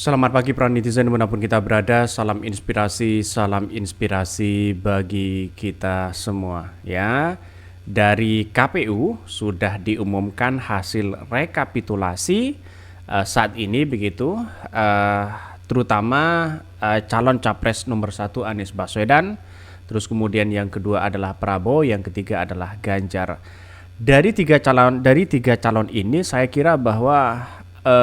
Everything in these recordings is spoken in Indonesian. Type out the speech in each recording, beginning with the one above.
Selamat pagi para netizen dimanapun kita berada. Salam inspirasi bagi kita semua ya. Dari KPU sudah diumumkan hasil rekapitulasi saat ini begitu, terutama calon capres nomor 1 Anies Baswedan, terus kemudian yang kedua adalah Prabowo, yang ketiga adalah Ganjar. Dari tiga calon ini saya kira bahwa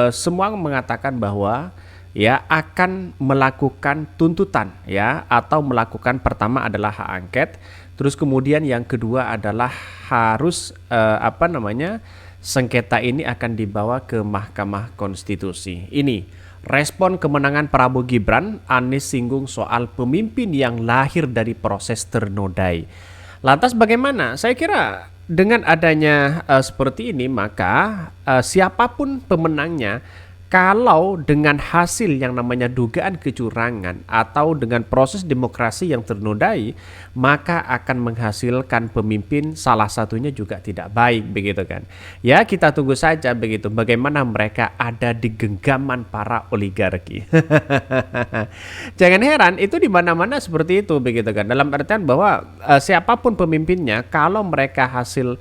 semua mengatakan bahwa ya akan melakukan tuntutan ya, atau melakukan, pertama adalah hak angket, terus kemudian yang kedua adalah harus sengketa ini akan dibawa ke Mahkamah Konstitusi. Ini respon kemenangan Prabowo Gibran. Anies singgung soal pemimpin yang lahir dari proses ternodai. Lantas bagaimana? Saya kira dengan adanya seperti ini, maka siapapun pemenangnya, kalau dengan hasil yang namanya dugaan kecurangan atau dengan proses demokrasi yang ternodai, maka akan menghasilkan pemimpin salah satunya juga tidak baik, begitu kan. Ya, kita tunggu saja begitu bagaimana mereka ada di genggaman para oligarki. Jangan heran itu di mana-mana seperti itu, begitu kan. Dalam artian bahwa siapapun pemimpinnya, kalau mereka hasil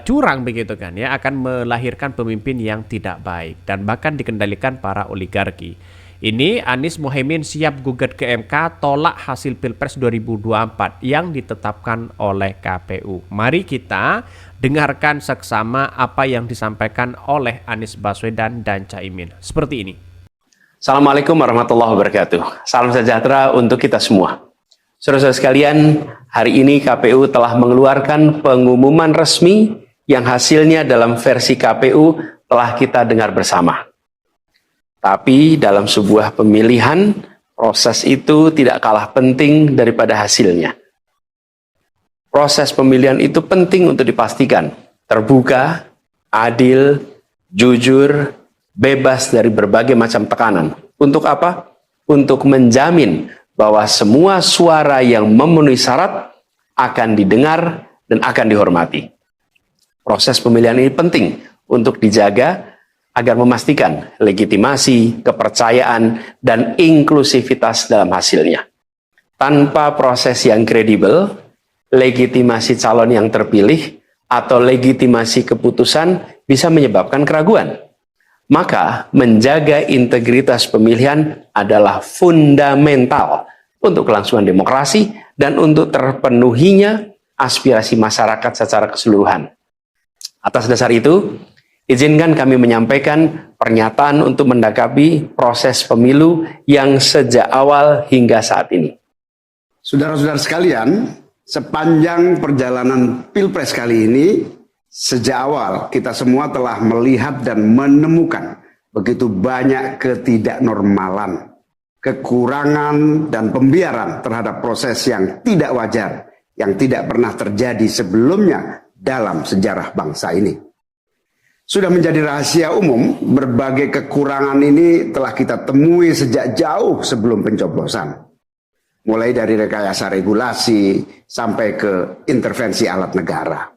curang, begitu kan ya, akan melahirkan pemimpin yang tidak baik dan bahkan dikendalikan para oligarki. Ini Anies Mohaimin siap gugat ke MK tolak hasil Pilpres 2024 yang ditetapkan oleh KPU. Mari kita dengarkan seksama apa yang disampaikan oleh Anies Baswedan dan Caimin. Seperti ini. Assalamualaikum warahmatullahi wabarakatuh. Salam sejahtera untuk kita semua. Saudara-saudara sekalian, hari ini KPU telah mengeluarkan pengumuman resmi yang hasilnya dalam versi KPU telah kita dengar bersama. Tapi dalam sebuah pemilihan, proses itu tidak kalah penting daripada hasilnya. Proses pemilihan itu penting untuk dipastikan terbuka, adil, jujur, bebas dari berbagai macam tekanan. Untuk apa? Untuk menjamin bahwa semua suara yang memenuhi syarat akan didengar dan akan dihormati. Proses pemilihan ini penting untuk dijaga agar memastikan legitimasi, kepercayaan, dan inklusivitas dalam hasilnya. Tanpa proses yang kredibel, legitimasi calon yang terpilih atau legitimasi keputusan bisa menyebabkan keraguan. Maka menjaga integritas pemilihan adalah fundamental untuk kelangsungan demokrasi dan untuk terpenuhinya aspirasi masyarakat secara keseluruhan. Atas dasar itu, izinkan kami menyampaikan pernyataan untuk mendakapi proses pemilu yang sejak awal hingga saat ini. Saudara-saudara sekalian, sepanjang perjalanan Pilpres kali ini, sejak awal kita semua telah melihat dan menemukan begitu banyak ketidaknormalan, kekurangan dan pembiaran terhadap proses yang tidak wajar, yang tidak pernah terjadi sebelumnya dalam sejarah bangsa ini. Sudah menjadi rahasia umum, berbagai kekurangan ini telah kita temui sejak jauh sebelum pencoblosan. Mulai dari rekayasa regulasi sampai ke intervensi alat negara.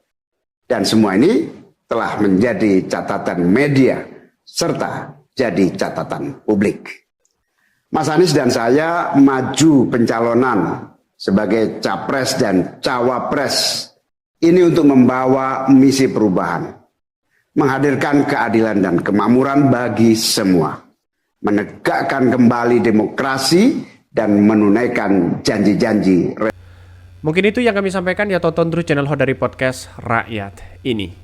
Dan semua ini telah menjadi catatan media serta jadi catatan publik. Mas Anies dan saya maju pencalonan sebagai capres dan cawapres ini untuk membawa misi perubahan, menghadirkan keadilan dan kemakmuran bagi semua, menegakkan kembali demokrasi dan menunaikan janji-janji. Mungkin itu yang kami sampaikan, ya, tonton terus channel Ho dari podcast Rakyat ini.